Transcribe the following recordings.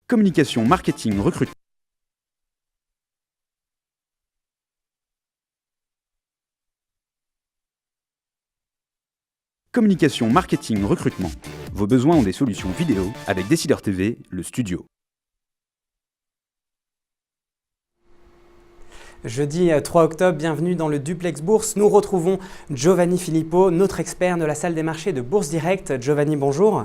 Communication, marketing, recrutement. Communication, marketing, recrutement. Vos besoins ont des solutions vidéo avec Décideur TV, le studio. Jeudi 3 octobre, bienvenue dans le Duplex Bourse. Nous retrouvons Giovanni Filippo, notre expert de la salle des marchés de Bourse Direct. Giovanni, bonjour.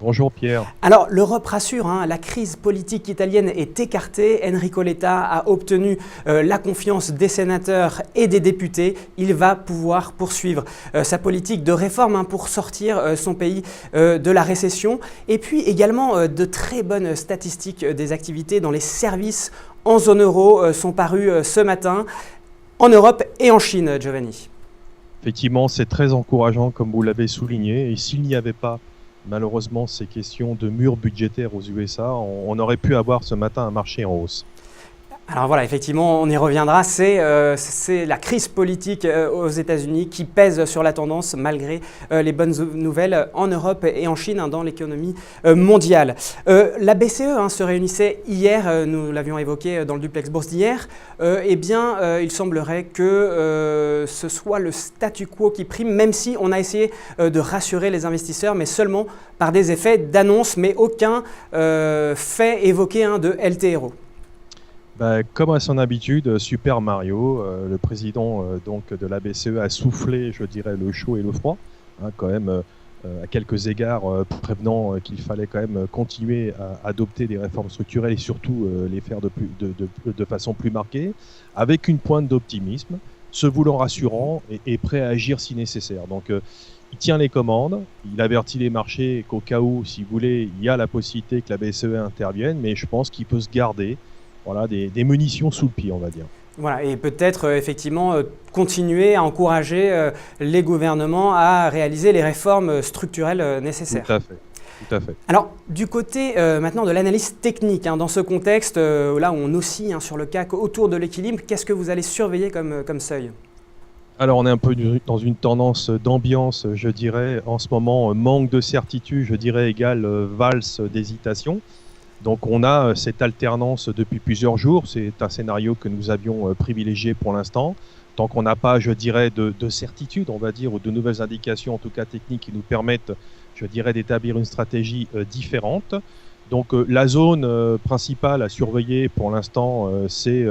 Bonjour Pierre. Alors l'Europe rassure, la crise politique italienne est écartée. Enrico Letta a obtenu la confiance des sénateurs et des députés. Il va pouvoir poursuivre sa politique de réforme pour sortir son pays de la récession. Et puis également de très bonnes statistiques des activités dans les services en zone euro sont parues ce matin en Europe et en Chine, Giovanni. Effectivement, c'est très encourageant comme vous l'avez souligné. Et s'il n'y avait pas malheureusement ces questions de mur budgétaire aux USA, on aurait pu avoir ce matin un marché en hausse. Alors voilà, effectivement, on y reviendra. C'est la crise politique aux États-Unis qui pèse sur la tendance malgré les bonnes nouvelles en Europe et en Chine dans l'économie mondiale. La BCE se réunissait hier, nous l'avions évoqué dans le Duplex Bourse d'hier. Il semblerait que ce soit le statu quo qui prime, même si on a essayé de rassurer les investisseurs, mais seulement par des effets d'annonce, mais aucun fait évoqué de LTRO. Comme à son habitude, Super Mario, le président de la BCE, a soufflé, je dirais, le chaud et le froid, quand même, à quelques égards, prévenant qu'il fallait quand même continuer à adopter des réformes structurelles et surtout les faire de façon plus marquée, avec une pointe d'optimisme, se voulant rassurant et prêt à agir si nécessaire. Donc, il tient les commandes, il avertit les marchés qu'au cas où, si vous voulez, il y a la possibilité que la BCE intervienne, mais je pense qu'il peut se garder des munitions sous le pied, on va dire. Voilà, et peut-être effectivement continuer à encourager les gouvernements à réaliser les réformes structurelles nécessaires. Tout à fait. Alors, du côté maintenant de l'analyse technique, dans ce contexte, là où on oscille sur le CAC autour de l'équilibre, qu'est-ce que vous allez surveiller comme seuil ? Alors, on est un peu dans une tendance d'ambiance, je dirais. En ce moment, manque de certitude, je dirais, égale valse d'hésitation. Donc on a cette alternance depuis plusieurs jours, c'est un scénario que nous avions privilégié pour l'instant. Tant qu'on n'a pas, je dirais, de certitude, on va dire, ou de nouvelles indications, en tout cas techniques, qui nous permettent, je dirais, d'établir une stratégie différente. Donc la zone principale à surveiller pour l'instant, c'est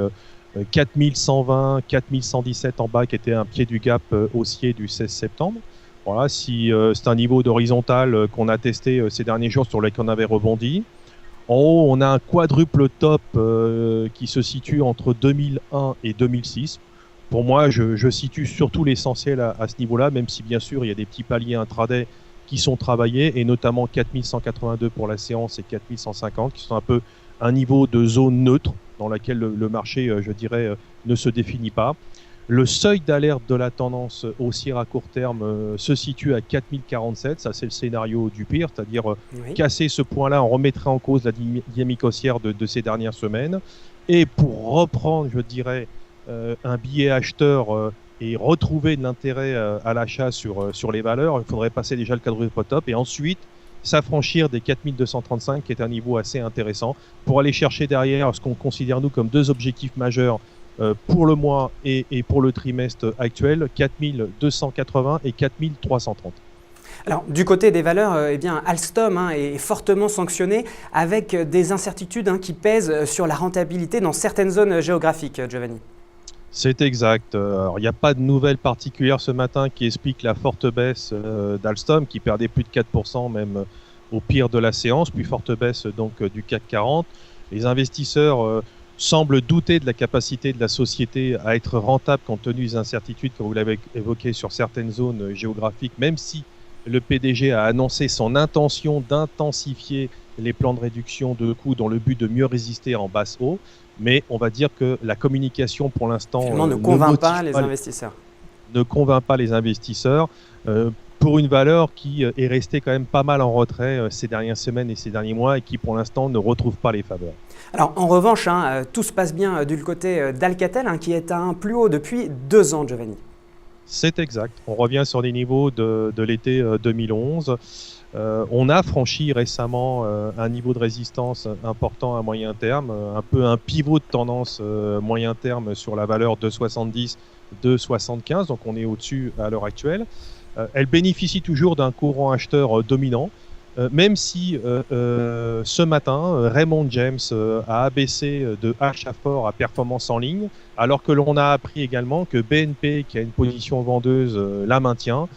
4120, 4117 en bas, qui était un pied du gap haussier du 16 septembre. Voilà, si c'est un niveau d'horizontale qu'on a testé ces derniers jours sur lequel on avait rebondi. En haut, on a un quadruple top qui se situe entre 2001 et 2006. Pour moi, je situe surtout l'essentiel à ce niveau-là, même si bien sûr, il y a des petits paliers intraday qui sont travaillés, et notamment 4182 pour la séance et 4150, qui sont un peu un niveau de zone neutre dans laquelle le marché, je dirais, ne se définit pas. Le seuil d'alerte de la tendance haussière à court terme se situe à 4047, ça c'est le scénario du pire, c'est-à-dire casser ce point-là, on remettrait en cause la dynamique haussière de ces dernières semaines. Et pour reprendre, je dirais, un billet acheteur et retrouver de l'intérêt à l'achat sur les valeurs, il faudrait passer déjà le quadruple top et ensuite s'affranchir des 4235 qui est un niveau assez intéressant pour aller chercher derrière ce qu'on considère nous comme deux objectifs majeurs pour le mois et pour le trimestre actuel, 4280 et 4330. Alors, du côté des valeurs, Alstom est fortement sanctionné avec des incertitudes qui pèsent sur la rentabilité dans certaines zones géographiques, Giovanni. C'est exact. Alors, il n'y a pas de nouvelles particulières ce matin qui expliquent la forte baisse d'Alstom, qui perdait plus de 4% même au pire de la séance, puis forte baisse donc du CAC 40. Les investisseurs semble douter de la capacité de la société à être rentable compte tenu des incertitudes, comme vous l'avez évoqué, sur certaines zones géographiques, même si le PDG a annoncé son intention d'intensifier les plans de réduction de coûts dans le but de mieux résister en basse eau. Mais on va dire que la communication, pour l'instant, ne convainc pas les investisseurs. Ne convainc pas les investisseurs. Pour une valeur qui est restée quand même pas mal en retrait ces dernières semaines et ces derniers mois et qui pour l'instant ne retrouve pas les faveurs. Alors en revanche, tout se passe bien du côté d'Alcatel qui est à un plus haut depuis 2 ans, Giovanni. C'est exact. On revient sur des niveaux de l'été 2011. On a franchi récemment un niveau de résistance important à moyen terme, un peu un pivot de tendance moyen terme sur la valeur 2,70, 2,75, donc on est au-dessus à l'heure actuelle. Elle bénéficie toujours d'un courant acheteur dominant, même si ce matin, Raymond James a abaissé de achat fort à performance en ligne, alors que l'on a appris également que BNP, qui a une position vendeuse, la maintient,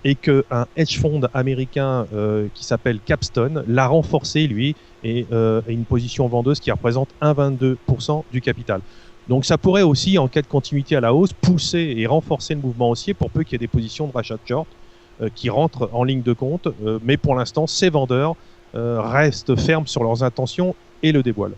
et qu'un hedge fund américain qui s'appelle Capstone l'a renforcé, lui, et une position vendeuse qui représente 1,22% du capital. Donc ça pourrait aussi, en cas de continuité à la hausse, pousser et renforcer le mouvement haussier pour peu qu'il y ait des positions de rachat de short qui rentrent en ligne de compte. Mais pour l'instant, ces vendeurs restent fermes sur leurs intentions et le dévoilent.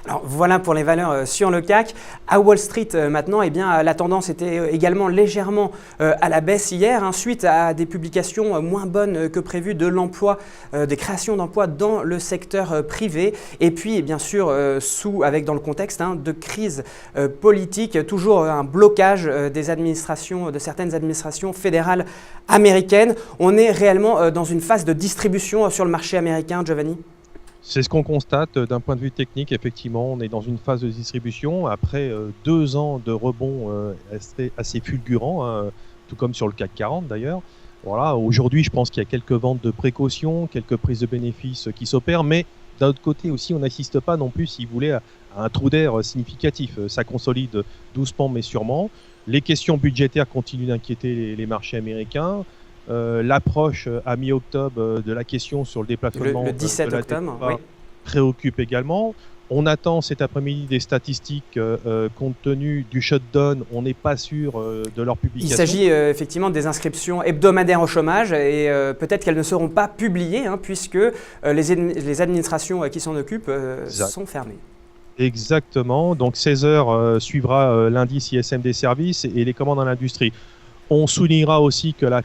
Alors voilà pour les valeurs sur le CAC. À Wall Street maintenant, eh bien, la tendance était également légèrement à la baisse hier, suite à des publications moins bonnes que prévues de l'emploi, des créations d'emplois dans le secteur privé. Et puis bien sûr, avec dans le contexte de crise politique, toujours un blocage des administrations, de certaines administrations fédérales américaines. On est réellement dans une phase de distribution sur le marché américain, Giovanni? C'est ce qu'on constate d'un point de vue technique. Effectivement, on est dans une phase de distribution après 2 ans de rebond assez fulgurant, tout comme sur le CAC 40 d'ailleurs. Voilà, aujourd'hui, je pense qu'il y a quelques ventes de précaution, quelques prises de bénéfices qui s'opèrent, mais d'un autre côté aussi, on n'assiste pas non plus, si vous voulez, à un trou d'air significatif. Ça consolide doucement mais sûrement. Les questions budgétaires continuent d'inquiéter les marchés américains. L'approche à mi-octobre de la question sur le déplafonnement le 17 de la octobre, dette préoccupe également. On attend cet après-midi des statistiques compte tenu du shutdown. On n'est pas sûr de leur publication. Il s'agit effectivement des inscriptions hebdomadaires au chômage et peut-être qu'elles ne seront pas publiées puisque les administrations qui s'en occupent sont fermées. Exactement. Donc 16h suivra l'indice ISM des services et les commandes dans l'industrie. On soulignera aussi que la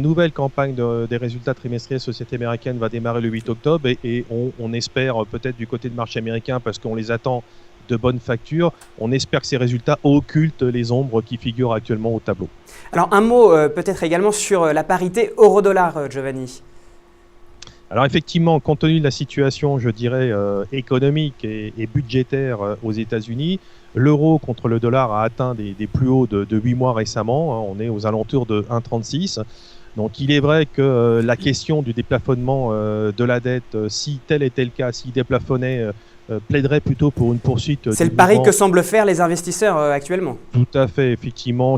nouvelle campagne des résultats trimestriels société américaine va démarrer le 8 octobre et on espère peut-être du côté de marché américain, parce qu'on les attend de bonnes factures, on espère que ces résultats occultent les ombres qui figurent actuellement au tableau. Alors un mot peut-être également sur la parité euro-dollar, Giovanni. Alors effectivement, compte tenu de la situation, je dirais, économique et budgétaire aux États-Unis, l'euro contre le dollar a atteint des plus hauts de 8 mois récemment. On est aux alentours de 1,36. Donc il est vrai que la question du déplafonnement de la dette, si tel était le cas, s'il déplafonnait, plaiderait plutôt pour une poursuite. C'est le pari que semblent faire les investisseurs actuellement. Tout à fait, effectivement,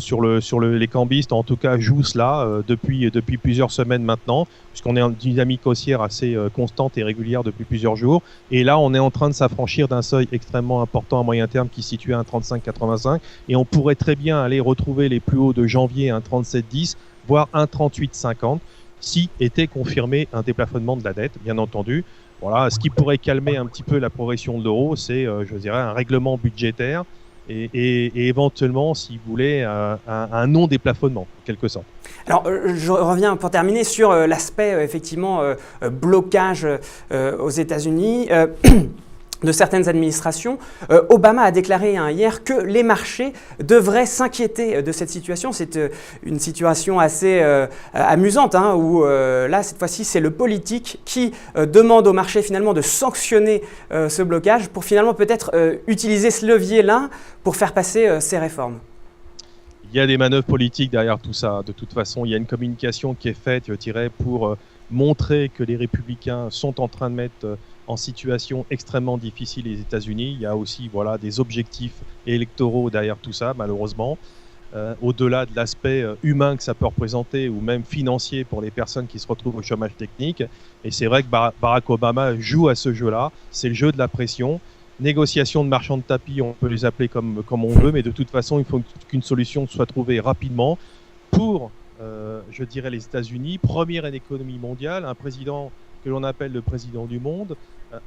les cambistes, en tout cas, jouent cela depuis plusieurs semaines maintenant, puisqu'on est en dynamique haussière assez constante et régulière depuis plusieurs jours. Et là, on est en train de s'affranchir d'un seuil extrêmement important à moyen terme qui se situe à 1,3585. Et on pourrait très bien aller retrouver les plus hauts de janvier à 1,3710, voire 1,3850, si était confirmé un déplafonnement de la dette, bien entendu. Voilà, ce qui pourrait calmer un petit peu la progression de l'euro, c'est, je dirais, un règlement budgétaire et éventuellement, si vous voulez, un non-déplafonnement, en quelque sorte. Alors, je reviens pour terminer sur l'aspect, effectivement, blocage aux États-Unis. De certaines administrations. Obama a déclaré hier que les marchés devraient s'inquiéter de cette situation. C'est une situation assez amusante, où là, cette fois-ci, c'est le politique qui demande aux marchés finalement de sanctionner ce blocage pour finalement peut-être utiliser ce levier-là pour faire passer ces réformes. Il y a des manœuvres politiques derrière tout ça. De toute façon, il y a une communication qui est faite, je dirais, pour montrer que les républicains sont en train de mettre en situation extrêmement difficile les États-Unis. Il y a aussi des objectifs électoraux derrière tout ça, malheureusement. Au-delà de l'aspect humain que ça peut représenter ou même financier pour les personnes qui se retrouvent au chômage technique. Et c'est vrai que Barack Obama joue à ce jeu-là. C'est le jeu de la pression. Négociation de marchands de tapis, on peut les appeler comme on veut, mais de toute façon, il faut qu'une solution soit trouvée rapidement pour, je dirais, les États-Unis, première économie mondiale, un président que l'on appelle le président du monde,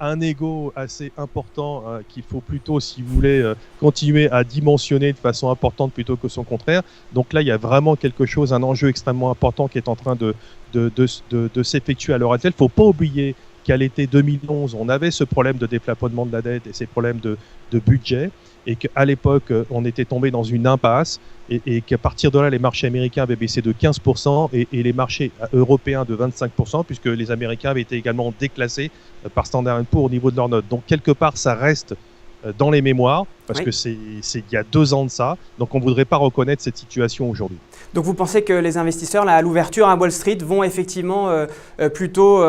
un ego assez important qu'il faut plutôt, si vous voulez, continuer à dimensionner de façon importante plutôt que son contraire. Donc là, il y a vraiment quelque chose, un enjeu extrêmement important qui est en train de s'effectuer à l'heure actuelle. Il ne faut pas oublier qu'à l'été 2011, on avait ce problème de déplafonnement de la dette et ces problèmes de budget, et qu'à l'époque, on était tombé dans une impasse, et qu'à partir de là, les marchés américains avaient baissé de 15% et les marchés européens de 25%, puisque les Américains avaient été également déclassés par Standard & Poor's au niveau de leurs notes. Donc quelque part, ça reste dans les mémoires, parce que c'est il y a 2 ans de ça, donc on ne voudrait pas reconnaître cette situation aujourd'hui. Donc vous pensez que les investisseurs, là, à l'ouverture à Wall Street, vont effectivement plutôt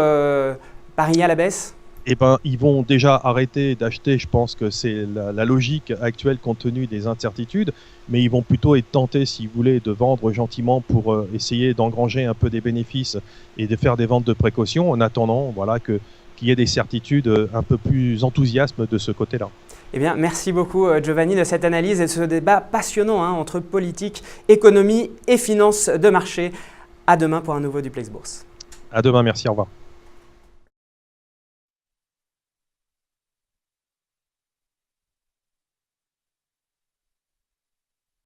parier à la baisse ? Eh ben, ils vont déjà arrêter d'acheter, je pense que c'est la logique actuelle compte tenu des incertitudes, mais ils vont plutôt être tentés, si vous voulez, de vendre gentiment pour essayer d'engranger un peu des bénéfices et de faire des ventes de précaution en attendant voilà, qu'il y ait des certitudes un peu plus enthousiastes de ce côté-là. Eh bien, merci beaucoup Giovanni de cette analyse et de ce débat passionnant entre politique, économie et finances de marché. À demain pour un nouveau Duplex Bourse. À demain, merci, au revoir.